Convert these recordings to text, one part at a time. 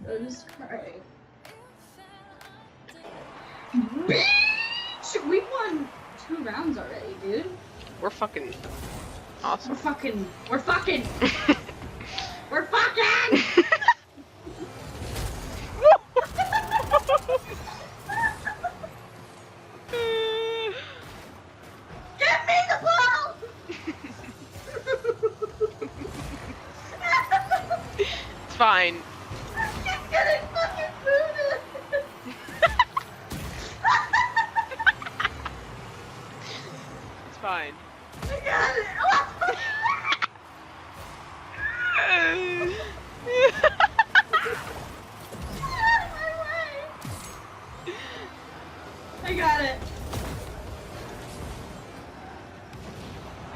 Jesus Christ. Bitch! We won 2 rounds already, dude. We're fucking awesome. We're fucking! Give me the ball! It's fine. I'm just getting fucking booted! It's fine. I got it! Get out of my way! I got it.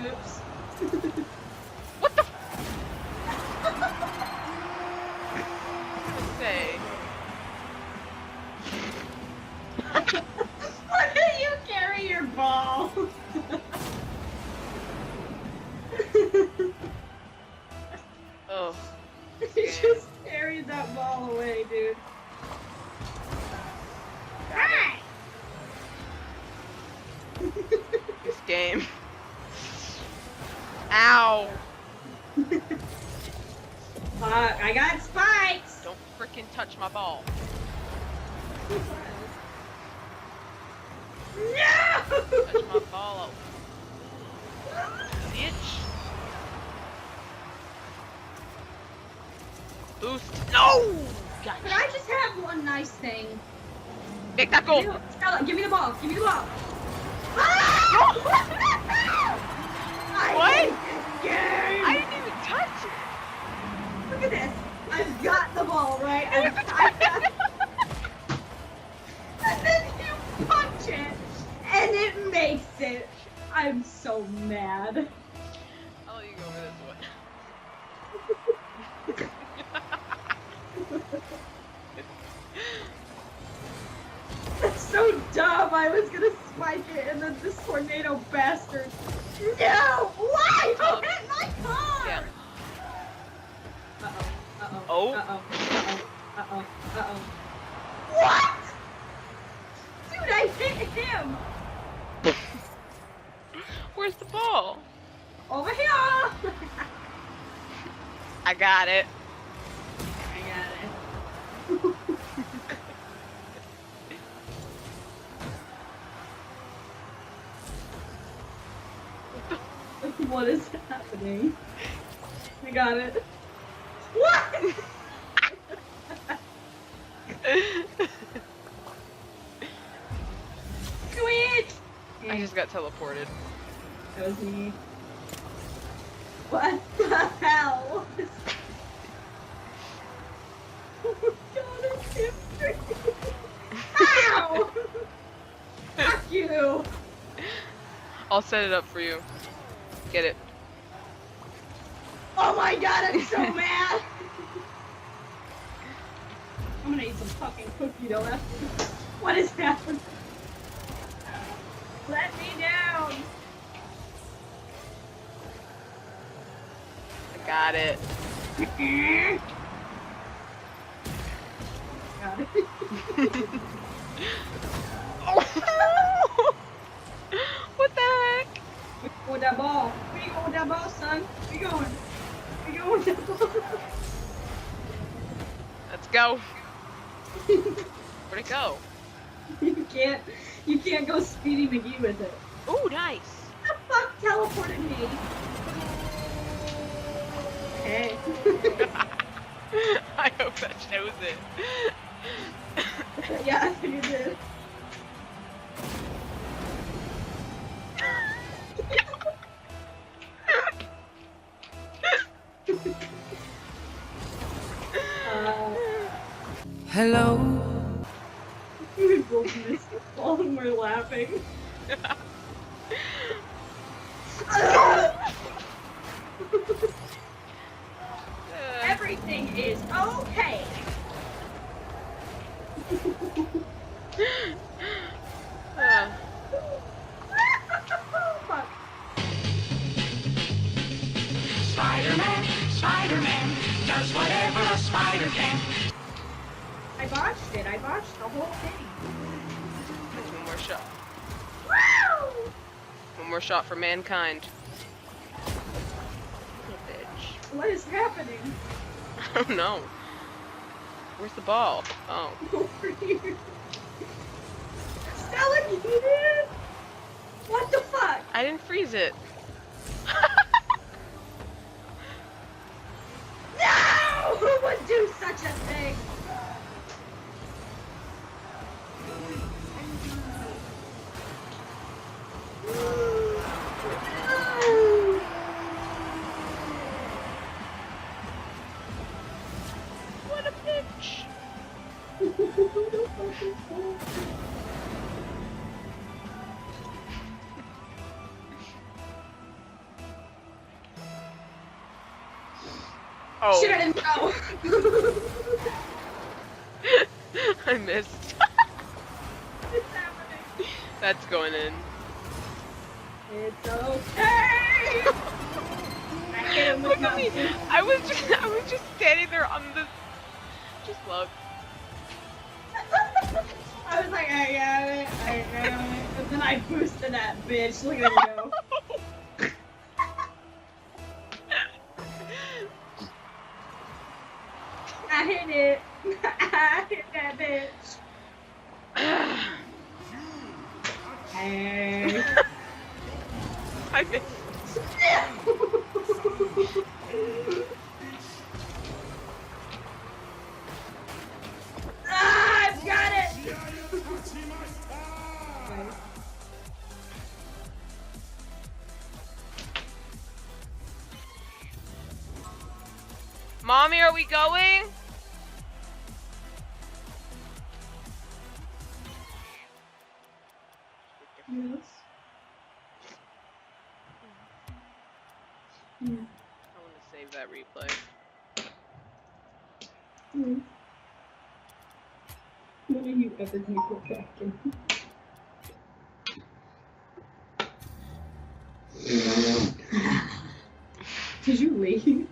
Oops. What the? Say. Why did you carry your ball? Oh. You just carried that ball away, dude. Hey! This game. Ow! Fuck, I got spikes! Don't frickin' touch my ball. No! Touch my ball. Bitch. Boost. No! Could I just have one nice thing? Make that goal. Stella, give me the ball. Give me the ball. Ah! What? Game. I didn't even touch it. Look at this. I've got the ball, right? And then you punch it, and it makes it. I'm so mad. I'll let you go over this one. That's so dumb. I was gonna spike it, and then this tornado bastard. No! Why? Don't hit my car! Yeah. Uh-oh. Oh. Uh-oh. What? Dude, I hit him! Where's the ball? Over here! I got it. I got it. What is happening? I got it. What? Sweet! I just got teleported. That was me. What the hell? Oh my god, I can't breathe. Ow! Fuck you! I'll set it up for you. Get it. Oh my god, I'm so mad! I'm gonna eat some fucking cookie dough after this. What is happening? Let me down! I got it. Got it. What the heck? We go with that ball. We go with that ball, son. We going. We go with that ball. Let's go. Where'd it go? You can't go Speedy McGee with it. Ooh, nice. What the fuck teleported me? Hey. I hope that shows it. Yeah, I think it did. Hello. We both missed the ball and we're laughing. Everything is okay. Fuck. Spider-Man does whatever a spider can. I botched it. I botched the whole thing. One more shot. Woo! One more shot for mankind. Little bitch. What is happening? I don't know. Where's the ball? Oh. Over here. Stella, you did? What the fuck? I didn't freeze it. No! Who would do such a thing? No! What a bitch. Oh. Shit, I didn't know. I missed. It's happening. That's going in. It's okay. I hit him with Look at me. I was just standing there on the. Just look. I was like, I got it. And then I boosted that bitch. Look at her go. I hit it. I hit that bitch. Hey. I missed. I've got it. Mommy, are we going? Yes. I Yeah. want to save that replay. Hmm. When are you ever going to go back in? Did you leave?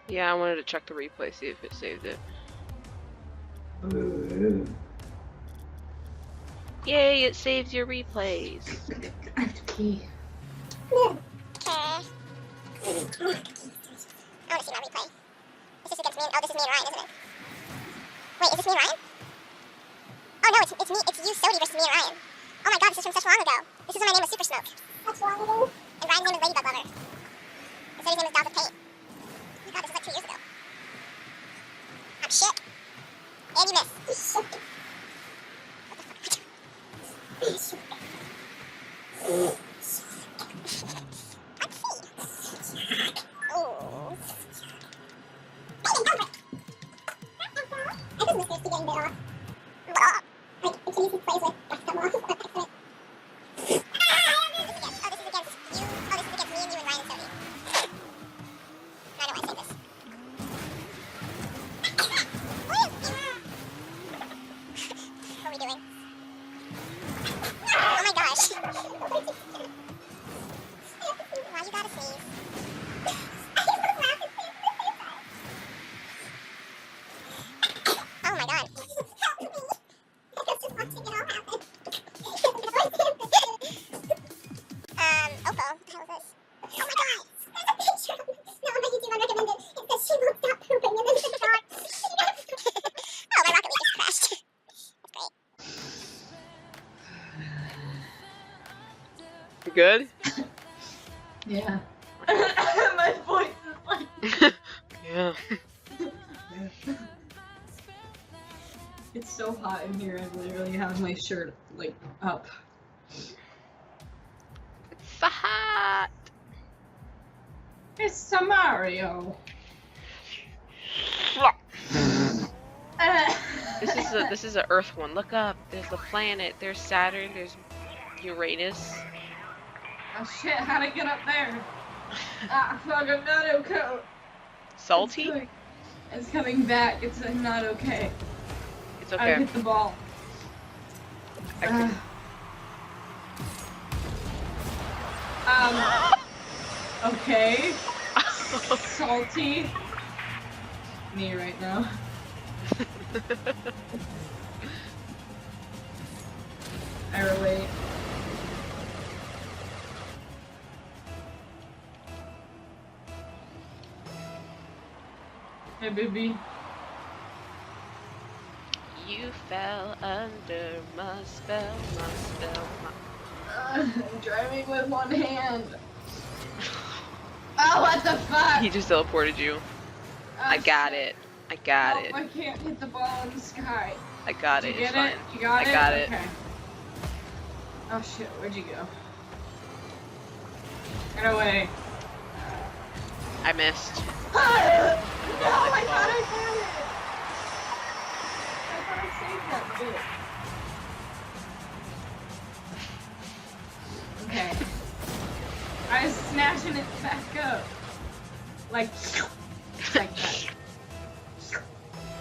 Yeah, I wanted to check the replay, see if it saved it. Yay, it saves your replays. I have to pee. Okay. I want to see my replay. Is this against me? Oh, this is me and Ryan, isn't it? Wait, is this me and Ryan? Oh no, it's me. It's you, Sodi, versus me and Ryan. Oh my god, this is from such long ago. This is when my name was Super Smoke. Such long ago? And Ryan's name is Ladybug Lover. And Sodi's name is Dolls of Paint. Oh my god, this is like 2 years ago. I'm shit. And you missed. What the fuck? Oh. I was supposed to get in there. Like, it usually plays with basketball. This is against you. Oh, this is against me and you and Ryan and Sodi. I don't want to say this. What are we doing? Oh my gosh. Why you gotta sneeze? Oh my god. Oppo, what the hell is this? Oh my god! There's a picture! No, on my YouTube unrecommended. It says she won't stop pooping and then it's a dog. Oh, my Rocket League just crashed. That's great. You good? Yeah. My voice is like... Yeah. It's so hot in here, I literally have my shirt, like, up. It's so hot. It's a Mario. This is a Earth one. Look up. There's the planet. There's Saturn. There's Uranus. Oh shit, how'd I get up there? Ah, fuck, I'm not okay. Salty? It's coming back, it's not okay. It's I okay. hit the ball. I can- Okay. Salty. Me right now. I relate. Hey, baby. You fell under my spell, my spell, my... Driving with one hand. Oh, what the fuck? He just teleported you. Oh, I got shit. it. I got Nope, it. I can't hit the ball in the sky. I got Did it. you It's get fine. it? You got it? I got it. Okay. Oh shit, where'd you go? Get away. I missed. No, I thought I had it! I thought I saved that bit. Okay. I was snatching it back up. Like that.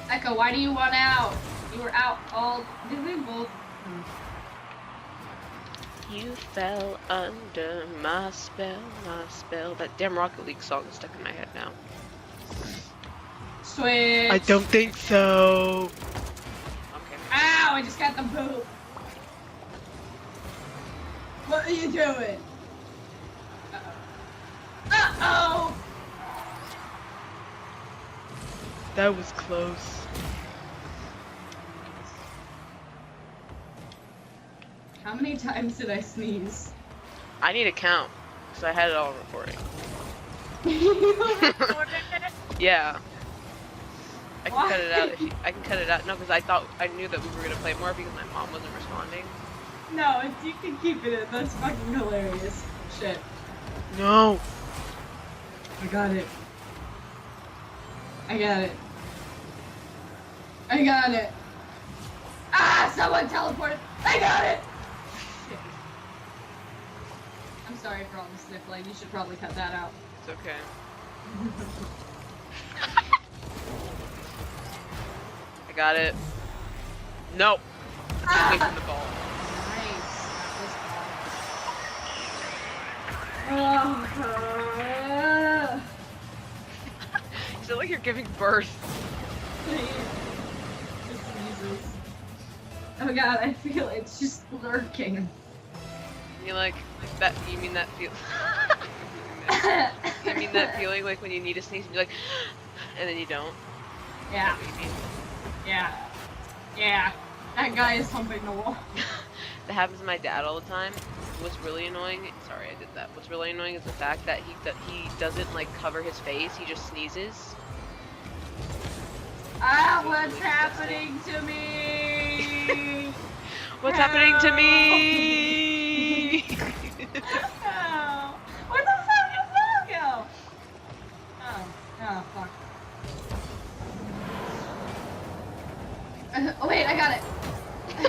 Echo, why do you want out? You were out all... Did we both... You fell under my spell, my spell. That damn Rocket League song is stuck in my head now. Switch. I don't think so. Okay. Ow, I just got the boot. What are you doing? Uh-oh. Uh-oh! That was close. How many times did I sneeze? I need to count, because I had it all recording. Yeah. I can cut it out if you, I can cut it out. No, because I knew that we were going to play more because my mom wasn't responding. No, you can keep it in. That's fucking hilarious. Shit. No. I got it. I got it. I got it. Ah! Someone teleported! I got it! Shit. I'm sorry for all the sniffling. You should probably cut that out. It's okay. I got it. Nope. Away from the ball. Nice. You sound like you're giving birth. Just sneezes. Oh god, I feel it's just lurking. You like that? You mean that feel? You mean that feeling like when you need to sneeze and you're like, and then you don't? Yeah. Is that what you mean? Yeah. Yeah. That guy is humping the wall. That happens to my dad all the time. What's really annoying? Sorry, I did that. What's really annoying is the fact that he doesn't like cover his face. He just sneezes. Ah, what's happening to me? What's happening to me? Oh, where the fuck did that go? Oh, fuck. Oh wait, I got it. I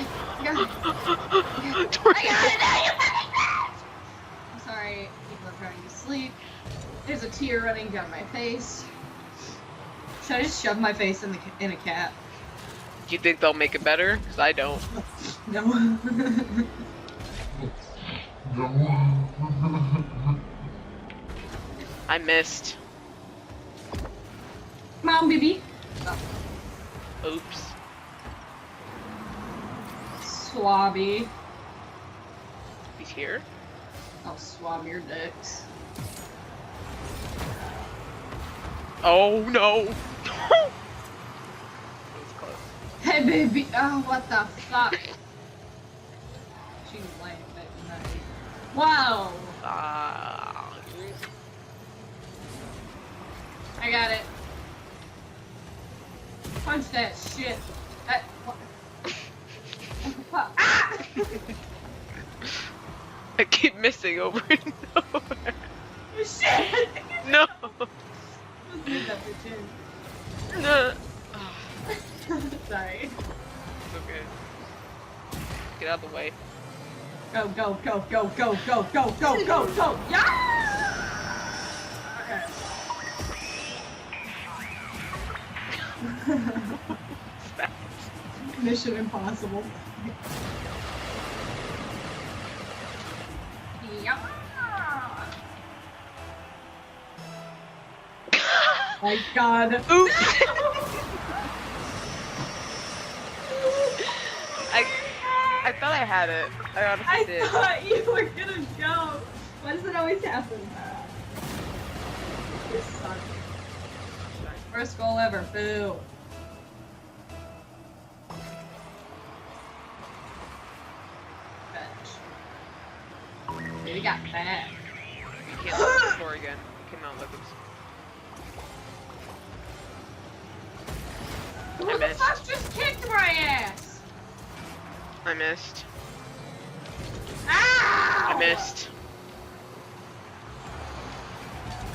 got it. I got it now, you fucking bitch! I'm sorry, people are trying to sleep. There's a tear running down my face. Should I just shove my face in a cat? Do you think they'll make it better? Because I don't. No. I missed. Come on, baby. Oops. Swabby. He's here? I'll swab your dicks. Oh no! That was close. Hey, baby. Oh, what the fuck? She's lame, but nice. Wow. I got it. Punch that shit. That. Ah! I keep missing over and over. Shit! No! Let's leave that bitch in. No! Sorry. It's okay. Get out of the way. Go, go, go, go, go, go, go, go, go, go! Yeah! Okay. Mission Impossible. Yeah. My God. Oops! had it. I honestly I did. thought you were gonna go. Why does it always happen? This sucks. First goal ever. Boo. Bench. We got that. You can't look the score again. You cannot look it. Who the missed. fuck just kicked my ass? I missed. Ow! I missed.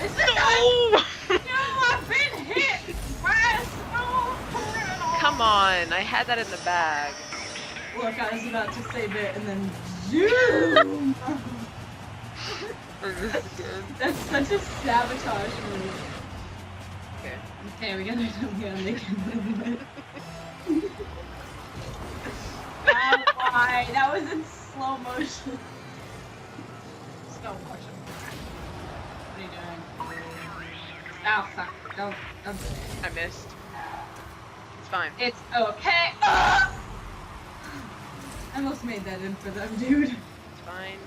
Is it No! No, I've been hit by a small criminal. Come on, I had that in the bag. Look, I was about to save it and then zoom. That's such a sabotage move. Okay. Okay, we gotta make it. Why? That was in slow motion. Slow motion. What are you doing? Oh fuck! Don't do it. I missed. It's fine. It's okay. I almost made that in for them, dude. It's fine.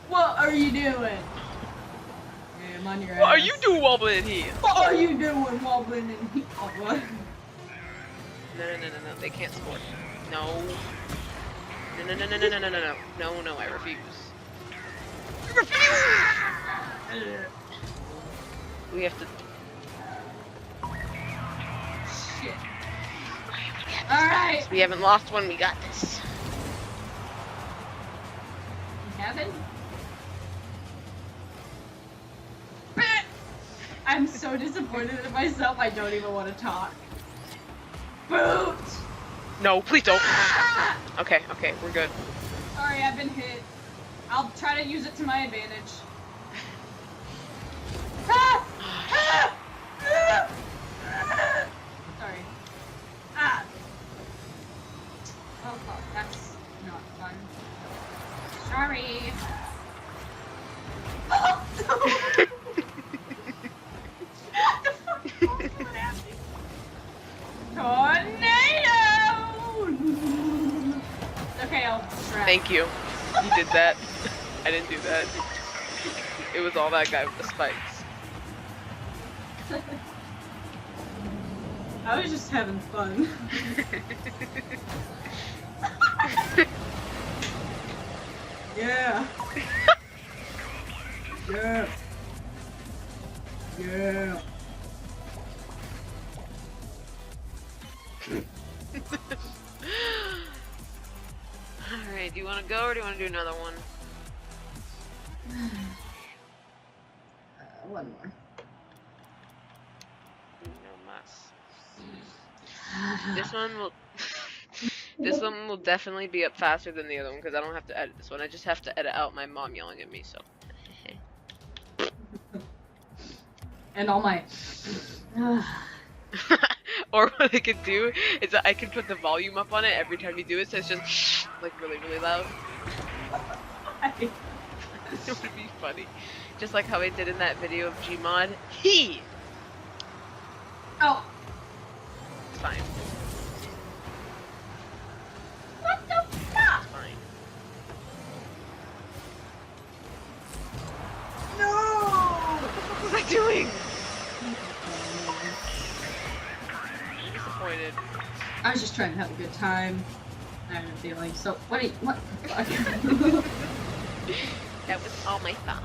What are you doing? Yeah, I'm on your ass. What are you doing wobbling here? What are you doing wobbling in here? Oh, what? No, they can't score. No. No, I refuse. I refuse! We have to... Shit. Alright. We haven't lost one, we got this. You haven't? I'm so disappointed in myself, I don't even want to talk. Boot! No, please don't. Ah! Okay, we're good. Sorry, I've been hit. I'll try to use it to my advantage. Ah! Ah! Ah! Sorry. Ah! Oh fuck, that's not fun. Sorry. Oh! What the fuck? What happened? Tornado! Okay, I'll trap. Thank you. You did that. I didn't do that. It was all that guy with the spikes. I was just having fun. Yeah. Yeah. Yeah. Alright, do you want to go or do you want to do another one? One more. No mas. This one will... This one will definitely be up faster than the other one because I don't have to edit this one. I just have to edit out my mom yelling at me, so... And all my. Or what I could do is that I can put the volume up on it every time you do it, so it's just like really, really loud. It would be funny. Just like how I did in that video of Gmod. He! Oh. It's fine. What the fuck? It's fine. No. What was I doing? I'm disappointed. I was just trying to have a good time. I have a feeling. So, what the fuck? That was all my fault.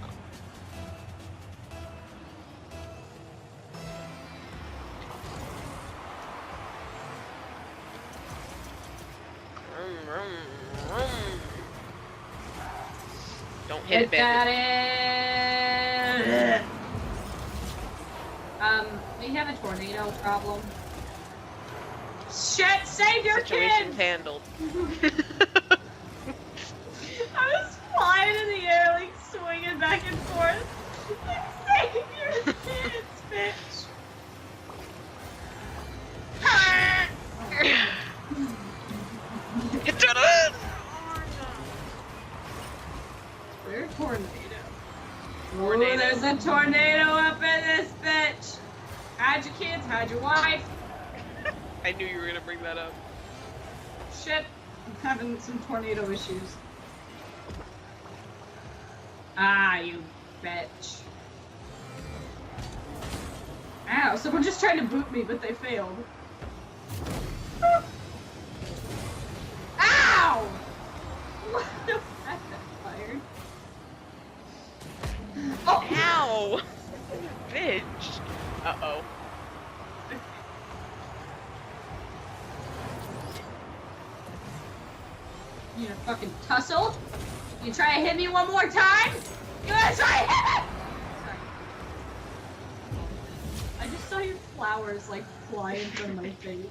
Don't hit it, Got Bandit. it. We have a tornado problem. Shit! Save your Situation's kids! handled. I was flying in the air, like swinging back and forth. Like, save your kids, bitch! It's it! Where's tornado? Tornado. Oh, there's a tornado up in this bitch! Hide your kids, hide your wife. I knew you were gonna bring that up. Shit. I'm having some tornado issues. Ah, you bitch. Ow, someone just tried to boot me, but they failed. Ow! What the fuck? That fired. Oh! Ow! Bitch! Uh-oh. You gonna fucking tussle? You try to hit me one more time? You wanna try to hit me? Sorry. I just saw your flowers like flying from my face.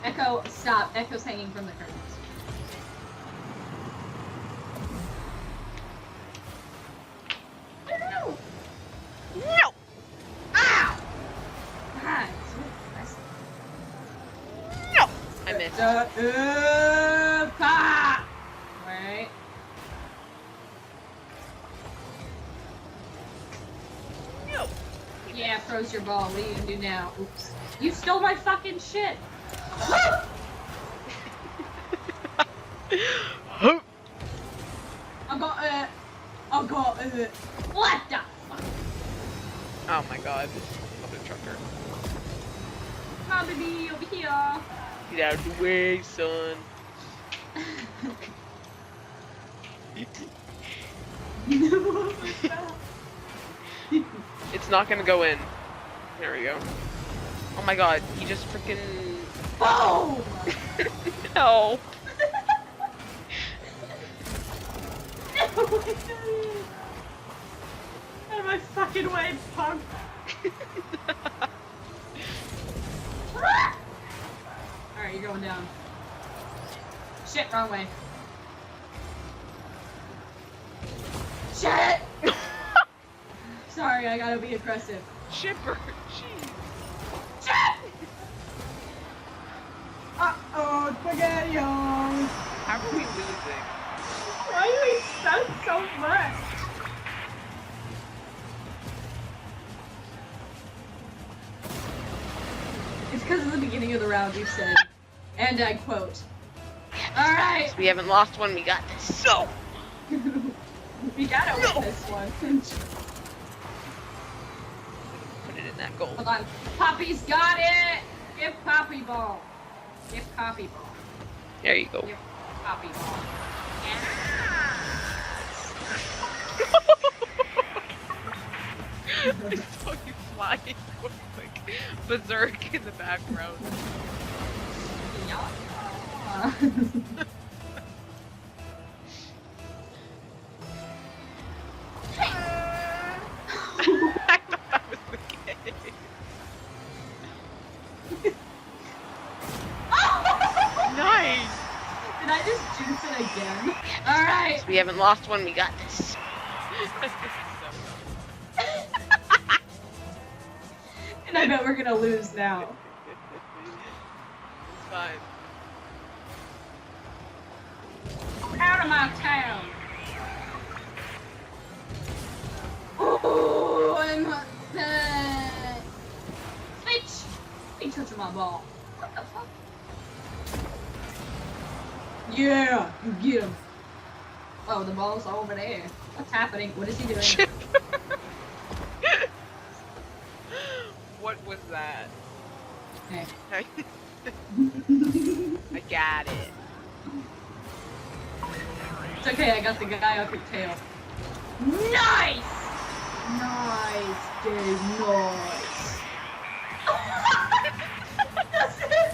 Echo, stop. Echo's hanging from the curtains. No! No! Ow! God, it's so aggressive. No! I missed. Right. No! Yeah, froze your ball. What are you gonna do now? Oops. You stole my fucking shit! I got it. What the fuck? Oh my god. Mother trucker. Come on, baby, over here. Get out of the way, son. It's not gonna go in. There we go. Oh my god, he just freaking. Boom! No! Out of my fucking way, punk! Alright, you're going down. Shit, wrong way. Shit! Sorry, I gotta be aggressive. Chipper! Jeez. Shit! Uh-oh, spaghetti! How are we losing? Why do we suck so much? It's because of the beginning of the round you said, and I quote, alright! We haven't lost one, we got this. So! We gotta win this one. Put it in that goal. Hold on. Poppy's got it! Give Poppy ball. Give Poppy ball. There you go. Give Poppy ball. I saw you flying like berserk in the background. Yeah. I thought that was the case. Nice! Did I just juice it again? Alright! We haven't lost one, we got this. And I bet we're gonna lose now. It's fine. Out of my town! Ooh, I'm Switch! Ain't touching my ball. What the fuck? Yeah! You get him! Oh, the ball's over there. What's happening? What is he doing? What was that? Hey. I got it. It's okay, I got the guy off your tail. Nice! Nice, Dave, nice. That's it!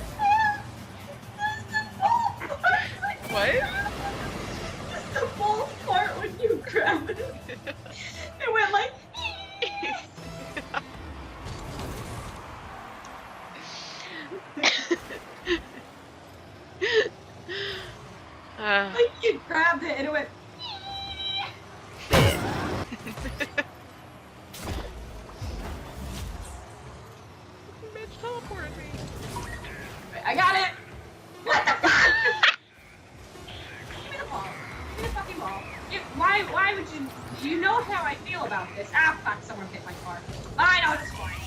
What? Just the ball part when you grab it. It went like. Like you grabbed it and it went. Bitch teleported me. I got it! What the fuck? Give me the ball. Give me the fucking ball. Why would you... You know how I feel about this. Ah, fuck, someone hit my car. I know, it's fine.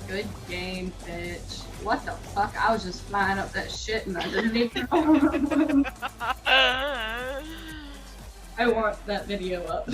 Good game, bitch. What the fuck? I was just flying up that shit and I didn't even know. I want that video up.